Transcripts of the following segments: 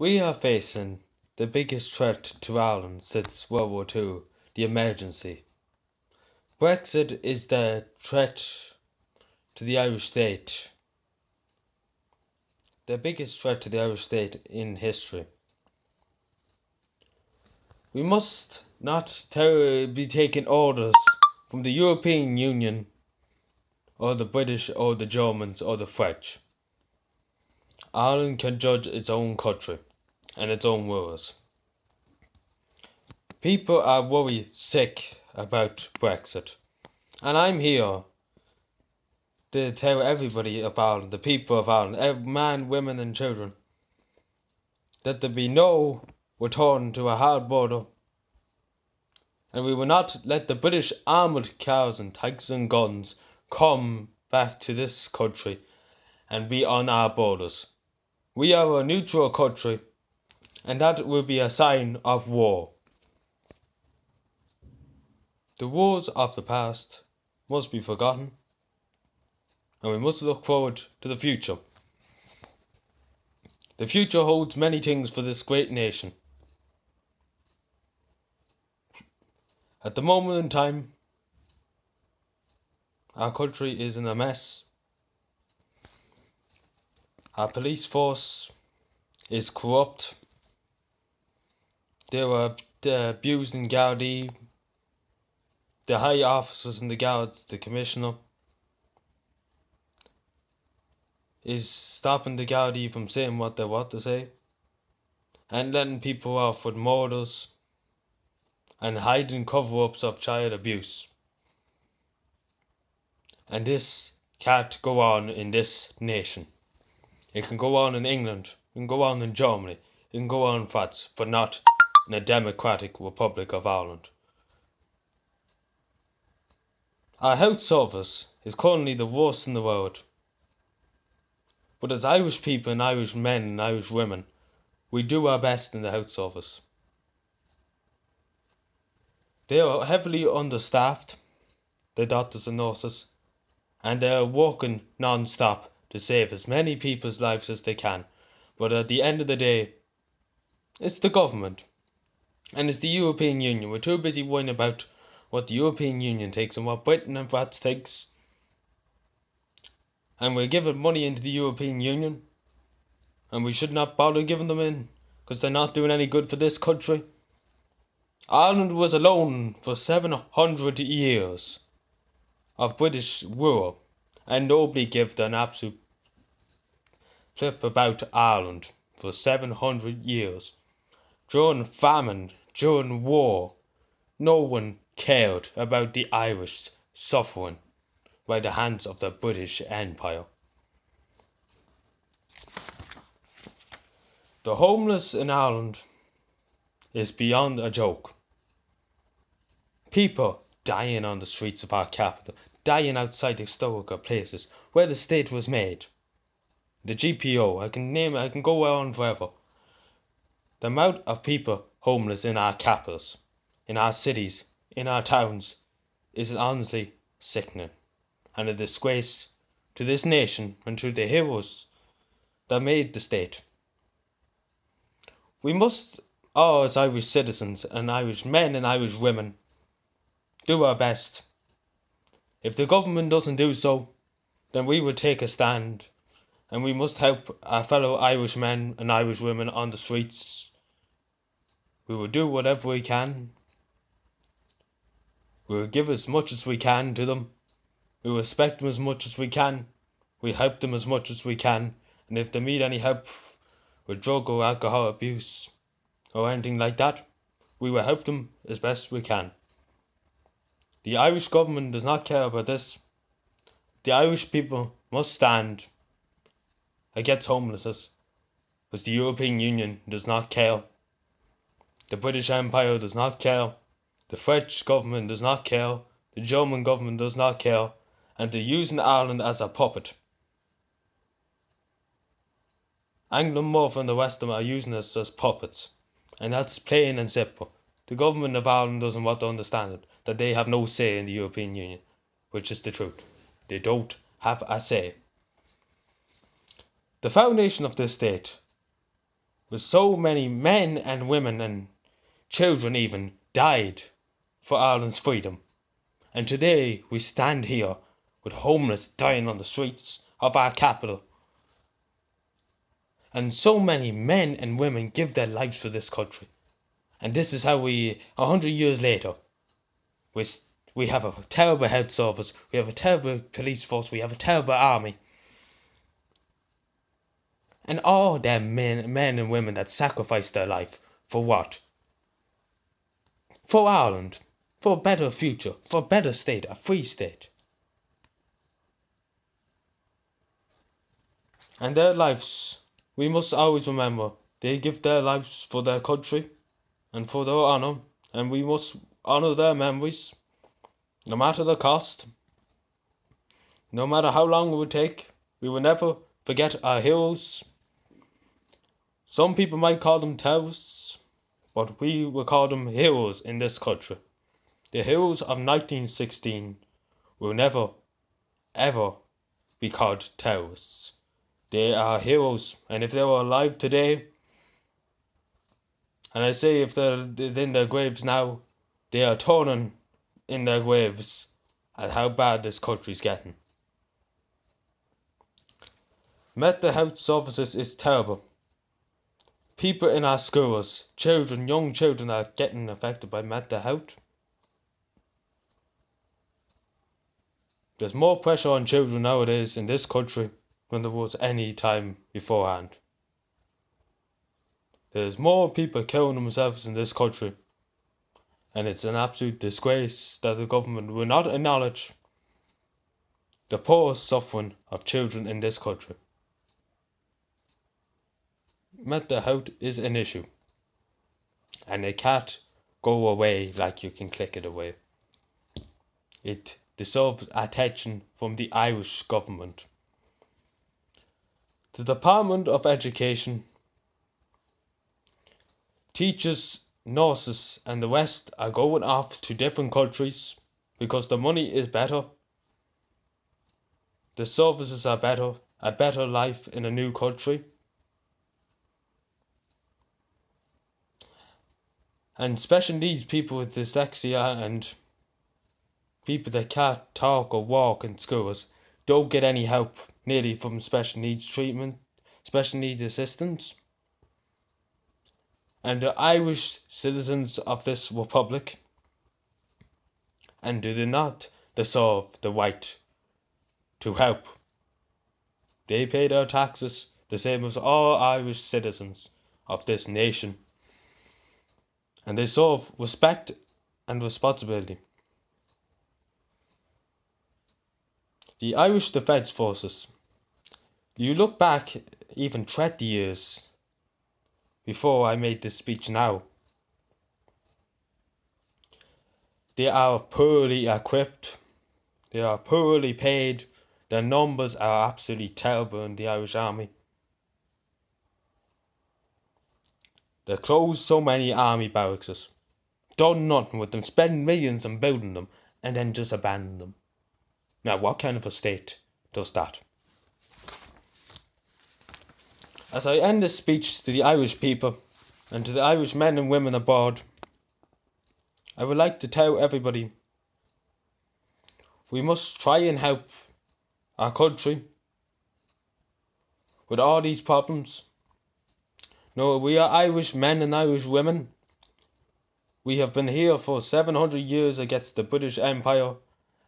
We are facing the biggest threat to Ireland since World War II, the emergency. Brexit is the threat to the Irish state, the biggest threat to the Irish state in history. We must not be taking orders from the European Union or the British or the Germans or the French. Ireland can judge its own country and its own rules. People are worried sick about Brexit, and I'm here to tell everybody of Ireland, the people of Ireland, man, women and children, that there be no return to a hard border, and we will not let the British armoured cars and tanks and guns come back to this country and be on our borders. We are a neutral country, and that will be a sign of war. The wars of the past must be forgotten, and we must look forward to the future. The future holds many things for this great nation. At the moment in time, our country is in a mess. Our police force is corrupt. They were abusing Gardaí, the high officers in the Guards, the Commissioner, is stopping the Gardaí from saying what they want to say, and letting people off with murders, and hiding cover-ups of child abuse. And this can't go on in this nation. It can go on in England, it can go on in Germany, it can go on in France, but not in a democratic Republic of Ireland. Our health service is currently the worst in the world. But as Irish people and Irish men and Irish women, we do our best in the health service. They are heavily understaffed, the doctors and nurses, and they are working non-stop to save as many people's lives as they can. But at the end of the day, it's the government and it's the European Union. We're too busy worrying about what the European Union takes and what Britain and France takes. And we're giving money into the European Union, and we should not bother giving them in, because they're not doing any good for this country. Ireland was alone for 700 years of British rule, and nobody gave an absolute flip about Ireland for 700 years. During famine, during war, no one cared about the Irish suffering by the hands of the British Empire. The homeless in Ireland is beyond a joke. People dying on the streets of our capital, dying outside historical places where the state was made. The GPO, I can go on forever. The amount of people homeless in our capitals, in our cities, in our towns, is honestly sickening, and a disgrace to this nation and to the heroes that made the state. We must all, as Irish citizens and Irish men and Irish women, do our best. If the government doesn't do so, then we will take a stand, and we must help our fellow Irish men and Irish women on the streets. We will do whatever we can. We will give as much as we can to them. We will respect them as much as we can. We help them as much as we can. And if they need any help with drug or alcohol abuse or anything like that, we will help them as best we can. The Irish government does not care about this. The Irish people must stand against homelessness, because the European Union does not care. The British Empire does not care. The French government does not care. The German government does not care. And they're using Ireland as a puppet. Angela Murphy and the rest of them are using us as puppets. And that's plain and simple. The government of Ireland doesn't want to understand it, that they have no say in the European Union, which is the truth. They don't have a say. The foundation of this state where so many men and women and children even died for Ireland's freedom. And today we stand here with homeless dying on the streets of our capital. And so many men and women give their lives for this country. And this is how 100 years later, we have a terrible health service, we have a terrible police force, we have a terrible army. And all them men and women that sacrificed their life, for what? For Ireland, for a better future, for a better state, a free state. And their lives, we must always remember, they give their lives for their country and for their honour, and we must honour their memories, no matter the cost, no matter how long it would take. We will never forget our heroes. Some people might call them terrorists, but we will call them heroes in this country. The heroes of 1916 will never, ever be called terrorists. They are heroes, and if they were alive today, and I say if they're in their graves now, they are turning in their graves at how bad this country's getting. Mental health services is terrible. People in our schools, young children are getting affected by mental health. There's more pressure on children nowadays in this country than there was any time beforehand. There's more people killing themselves in this country, and it's an absolute disgrace that the government will not acknowledge the poor suffering of children in this country. Mental health is an issue, and it can't go away like you can click it away. It deserves attention from the Irish government. The Department of Education, teachers, nurses and the rest are going off to different countries because the money is better, the services are better, a better life in a new country. And special needs people with dyslexia and people that can't talk or walk in schools don't get any help nearly from special needs treatment, special needs assistance. And the Irish citizens of this republic, and do not deserve the right to help. They pay their taxes the same as all Irish citizens of this nation, and they deserve respect and responsibility. The Irish Defence Forces, you look back even 30 years before I made this speech now, they are poorly equipped, they are poorly paid, their numbers are absolutely terrible in the Irish Army. They closed so many army barracks, done nothing with them, spend millions on building them, and then just abandon them. Now what kind of a state does that? As I end this speech to the Irish people and to the Irish men and women abroad, I would like to tell everybody we must try and help our country with all these problems. No, we are Irish men and Irish women. We have been here for 700 years against the British Empire,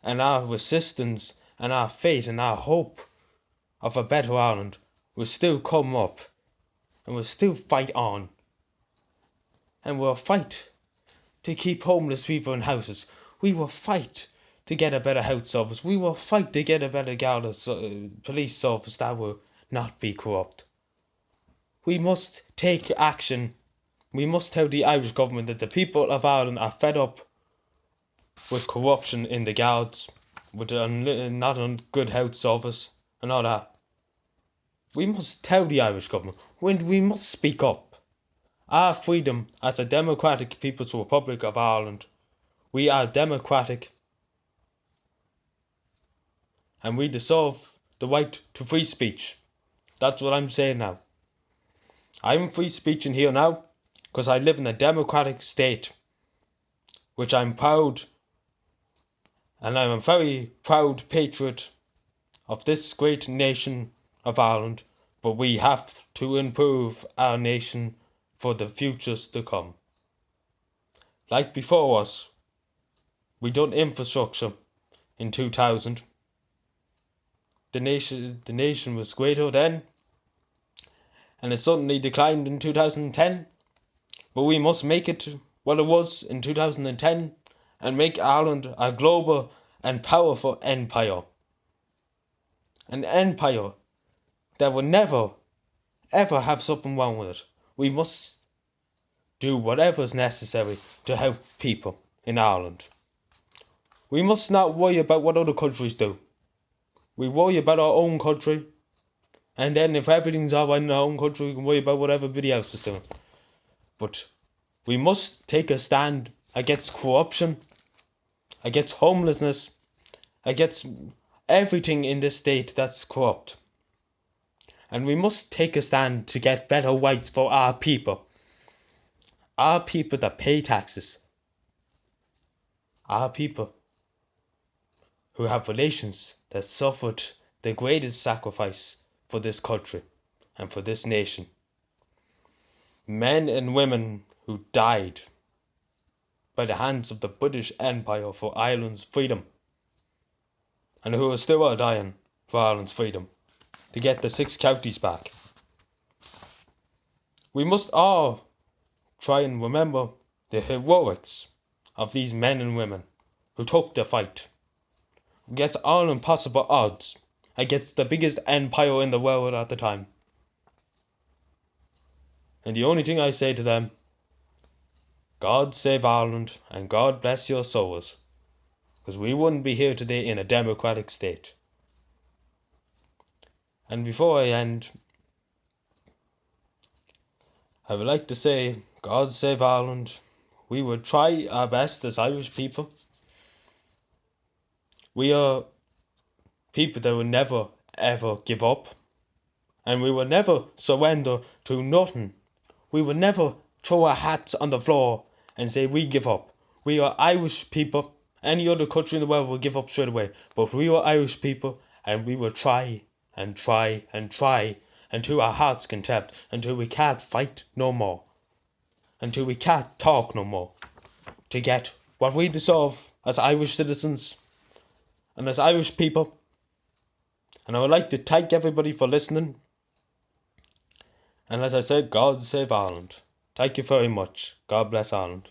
and our resistance and our faith and our hope of a better Ireland will still come up, and we'll still fight on. And we'll fight to keep homeless people in houses. We will fight to get a better health service. We will fight to get a better police service that will not be corrupt. We must take action. We must tell the Irish government that the people of Ireland are fed up with corruption in the guards, with not a good health service and all that. We must tell the Irish government, we must speak up. Our freedom as a democratic People's Republic of Ireland, we are democratic, and we deserve the right to free speech. That's what I'm saying now. I'm free speeching here now because I live in a democratic state, which I'm proud, and I'm a very proud patriot of this great nation of Ireland, but we have to improve our nation for the futures to come. Like before us, we done infrastructure in 2000. The nation was greater then, and it suddenly declined in 2010. But we must make it what it was in 2010 and make Ireland a global and powerful empire. An empire that will never, ever have something wrong with it. We must do whatever is necessary to help people in Ireland. We must not worry about what other countries do. We worry about our own country, and then if everything's alright in our own country, we can worry about what everybody else is doing. But we must take a stand against corruption, against homelessness, against everything in this state that's corrupt. And we must take a stand to get better rights for our people that pay taxes, our people who have relations that suffered the greatest sacrifice for this country and for this nation. Men and women who died by the hands of the British Empire for Ireland's freedom, and who are still dying for Ireland's freedom, to get the 6 counties back. We must all try and remember the heroics of these men and women who took the fight against all impossible odds, against the biggest empire in the world at the time. And the only thing I say to them, God save Ireland and God bless your souls, because we wouldn't be here today in a democratic state. And before I end, I would like to say, God save Ireland. We will try our best as Irish people. We are people that will never ever give up, and we will never surrender to nothing. We will never throw our hats on the floor and say we give up. We are Irish people. Any other country in the world will give up straight away, but we are Irish people, and we will try and try and try until our hearts contempt, until we can't fight no more, until we can't talk no more, to get what we deserve as Irish citizens and as Irish people. And I would like to thank everybody for listening. And as I said, God save Ireland. Thank you very much. God bless Ireland.